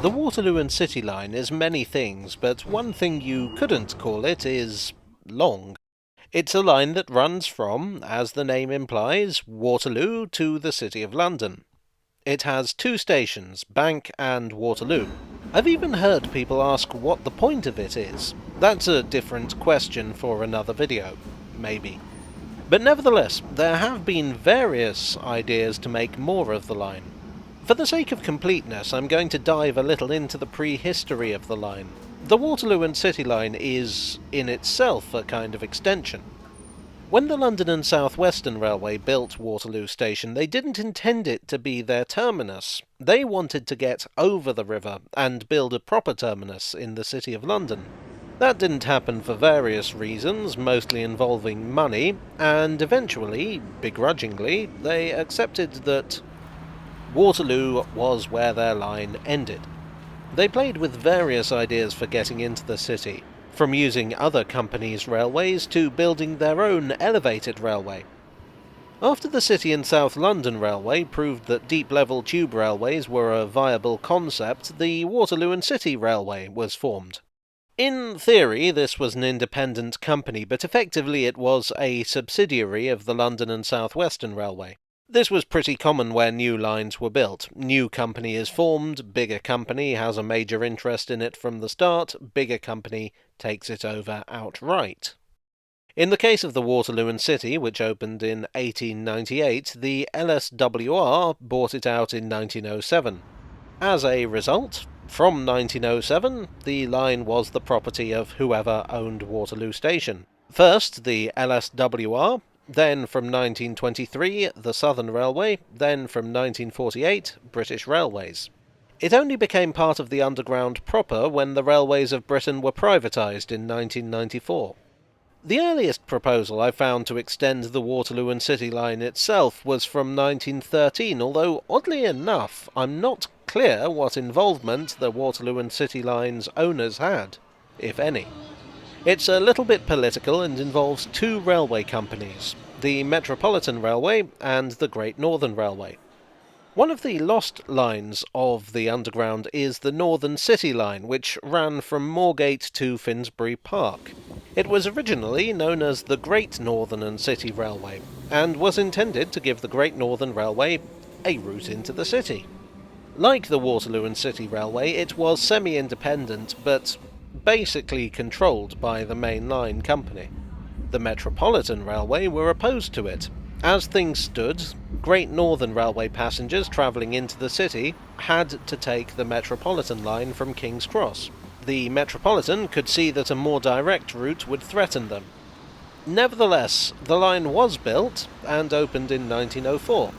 The Waterloo and City line is many things, but one thing you couldn't call it is long. It's a line that runs from, as the name implies, Waterloo to the City of London. It has two stations, Bank and Waterloo. I've even heard people ask what the point of it is. That's a different question for another video, maybe. But nevertheless, there have been various ideas to make more of the line. For the sake of completeness, I'm going to dive a little into the prehistory of the line. The Waterloo and City line is, in itself, a kind of extension. When the London and South Western Railway built Waterloo Station, they didn't intend it to be their terminus. They wanted to get over the river and build a proper terminus in the City of London. That didn't happen for various reasons, mostly involving money, and eventually, begrudgingly, they accepted that Waterloo was where their line ended. They played with various ideas for getting into the city, from using other companies' railways to building their own elevated railway. After the City and South London Railway proved that deep-level tube railways were a viable concept, the Waterloo and City Railway was formed. In theory, this was an independent company, but effectively it was a subsidiary of the London and South Western Railway. This was pretty common where new lines were built. New company is formed, bigger company has a major interest in it from the start, bigger company takes it over outright. In the case of the Waterloo and City, which opened in 1898, the LSWR bought it out in 1907. As a result, from 1907, the line was the property of whoever owned Waterloo Station. First, the LSWR, then from 1923, the Southern Railway, then from 1948, British Railways. It only became part of the Underground proper when the railways of Britain were privatised in 1994. The earliest proposal I found to extend the Waterloo and City line itself was from 1913, although, oddly enough, I'm not clear what involvement the Waterloo and City line's owners had, if any. It's a little bit political and involves two railway companies, the Metropolitan Railway and the Great Northern Railway. One of the lost lines of the Underground is the Northern City line, which ran from Moorgate to Finsbury Park. It was originally known as the Great Northern and City Railway, and was intended to give the Great Northern Railway a route into the city. Like the Waterloo and City Railway, it was semi-independent, but basically controlled by the main line company. The Metropolitan Railway were opposed to it. As things stood, Great Northern Railway passengers travelling into the city had to take the Metropolitan line from King's Cross. The Metropolitan could see that a more direct route would threaten them. Nevertheless, the line was built and opened in 1904.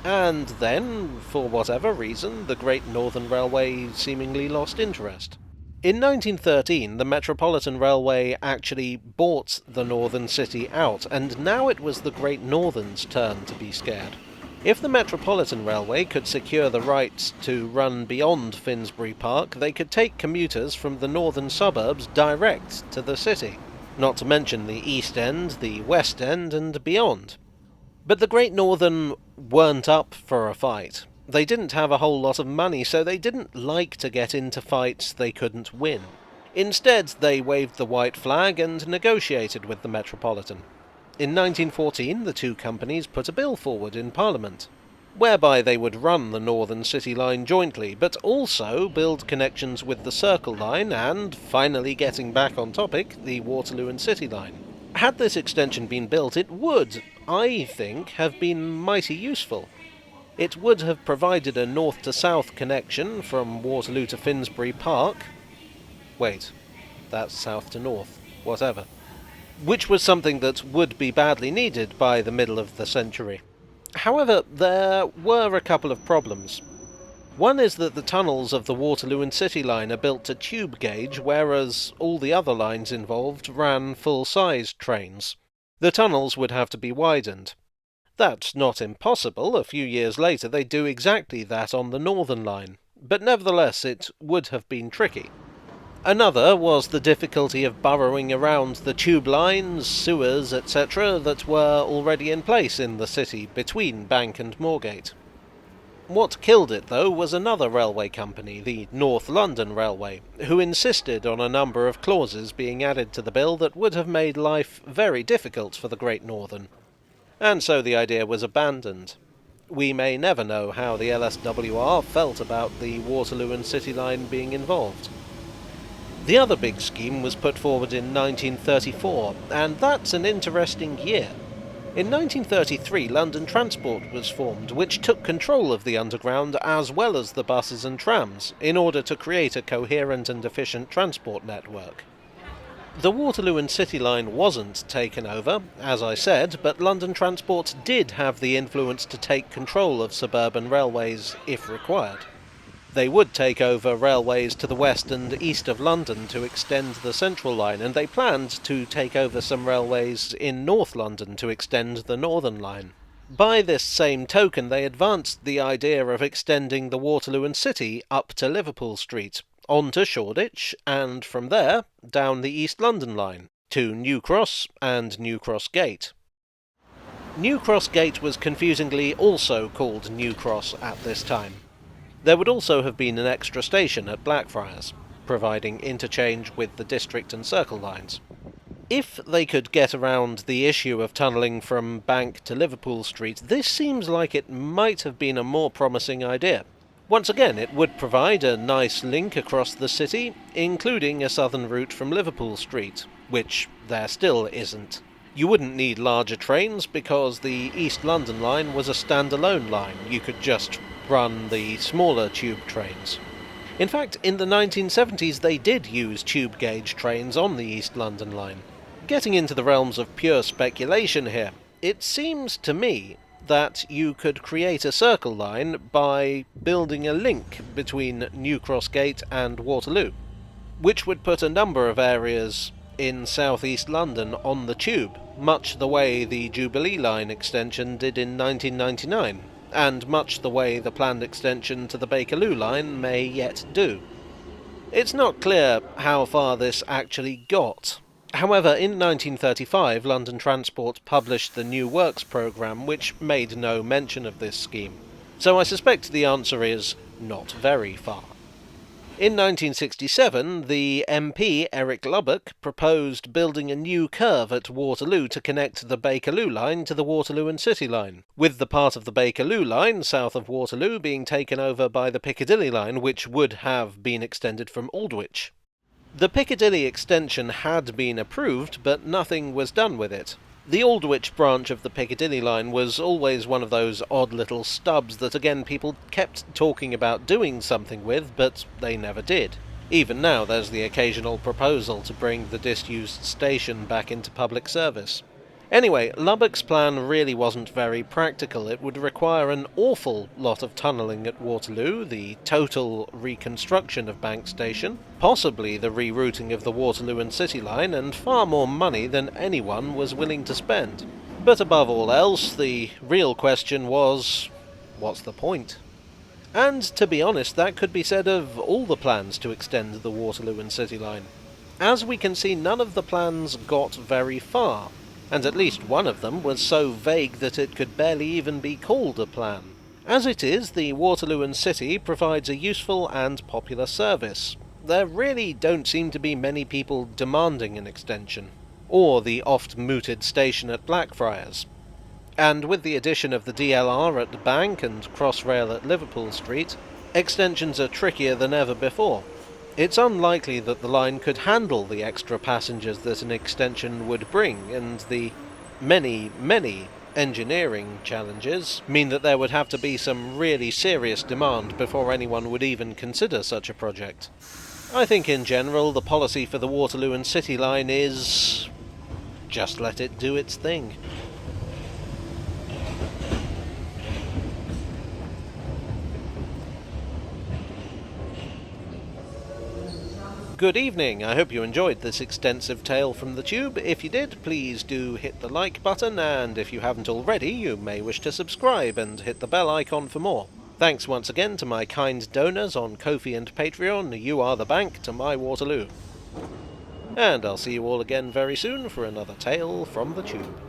And then, for whatever reason, the Great Northern Railway seemingly lost interest. In 1913, the Metropolitan Railway actually bought the Northern City out, and now it was the Great Northern's turn to be scared. If the Metropolitan Railway could secure the rights to run beyond Finsbury Park, they could take commuters from the northern suburbs direct to the city, not to mention the East End, the West End, and beyond. But the Great Northern weren't up for a fight. They didn't have a whole lot of money, so they didn't like to get into fights they couldn't win. Instead, they waved the white flag and negotiated with the Metropolitan. In 1914, the two companies put a bill forward in Parliament, whereby they would run the Northern City line jointly, but also build connections with the Circle line and, finally getting back on topic, the Waterloo and City line. Had this extension been built, it would, I think, have been mighty useful. It would have provided a north-to-south connection from Waterloo to Finsbury Park. Wait, that's south to north, whatever. Which was something that would be badly needed by the middle of the century. However, there were a couple of problems. One is that the tunnels of the Waterloo and City line are built to tube gauge, whereas all the other lines involved ran full-sized trains. The tunnels would have to be widened. That's not impossible. A few years later they do exactly that on the Northern line, but nevertheless it would have been tricky. Another was the difficulty of burrowing around the tube lines, sewers, etc. that were already in place in the city between Bank and Moorgate. What killed it, though, was another railway company, the North London Railway, who insisted on a number of clauses being added to the bill that would have made life very difficult for the Great Northern. And so the idea was abandoned. We may never know how the LSWR felt about the Waterloo and City Line being involved. The other big scheme was put forward in 1934, and that's an interesting year. In 1933, London Transport was formed, which took control of the Underground as well as the buses and trams, in order to create a coherent and efficient transport network. The Waterloo and City Line wasn't taken over, as I said, but London Transport did have the influence to take control of suburban railways if required. They would take over railways to the west and east of London to extend the Central Line, and they planned to take over some railways in North London to extend the Northern Line. By this same token, they advanced the idea of extending the Waterloo and City up to Liverpool Street, on to Shoreditch, and from there down the East London Line, to New Cross and New Cross Gate. New Cross Gate was confusingly also called New Cross at this time. There would also have been an extra station at Blackfriars, providing interchange with the District and Circle lines. If they could get around the issue of tunnelling from Bank to Liverpool Street, this seems like it might have been a more promising idea. Once again, it would provide a nice link across the city, including a southern route from Liverpool Street, which there still isn't. You wouldn't need larger trains because the East London line was a standalone line. You could just run the smaller tube trains. In fact, in the 1970s they did use tube gauge trains on the East London line. Getting into the realms of pure speculation here, it seems to me that you could create a circle line by building a link between New Cross Gate and Waterloo, which would put a number of areas in southeast London on the tube, much the way the Jubilee Line extension did in 1999, and much the way the planned extension to the Bakerloo Line may yet do. It's not clear how far this actually got. However, in 1935, London Transport published the New Works programme, which made no mention of this scheme. So I suspect the answer is not very far. In 1967, the MP Eric Lubbock proposed building a new curve at Waterloo to connect the Bakerloo Line to the Waterloo and City Line, with the part of the Bakerloo Line south of Waterloo being taken over by the Piccadilly Line, which would have been extended from Aldwych. The Piccadilly extension had been approved, but nothing was done with it. The Aldwych branch of the Piccadilly line was always one of those odd little stubs that again people kept talking about doing something with, but they never did. Even now there's the occasional proposal to bring the disused station back into public service. Anyway, Lubbock's plan really wasn't very practical. It would require an awful lot of tunnelling at Waterloo, the total reconstruction of Bank Station, possibly the rerouting of the Waterloo and City Line, and far more money than anyone was willing to spend. But above all else, the real question was, what's the point? And, to be honest, that could be said of all the plans to extend the Waterloo and City Line. As we can see, none of the plans got very far, and at least one of them was so vague that it could barely even be called a plan. As it is, the Waterloo and City provides a useful and popular service. There really don't seem to be many people demanding an extension, or the oft-mooted station at Blackfriars. And with the addition of the DLR at the Bank and Crossrail at Liverpool Street, extensions are trickier than ever before. It's unlikely that the line could handle the extra passengers that an extension would bring, and the many engineering challenges mean that there would have to be some really serious demand before anyone would even consider such a project. I think in general the policy for the Waterloo and City Line is just let it do its thing. Good evening, I hope you enjoyed this extensive tale from the tube. If you did, please do hit the like button, and if you haven't already, you may wish to subscribe and hit the bell icon for more. Thanks once again to my kind donors on Ko-fi and Patreon. You are the bank to my Waterloo. And I'll see you all again very soon for another tale from the tube.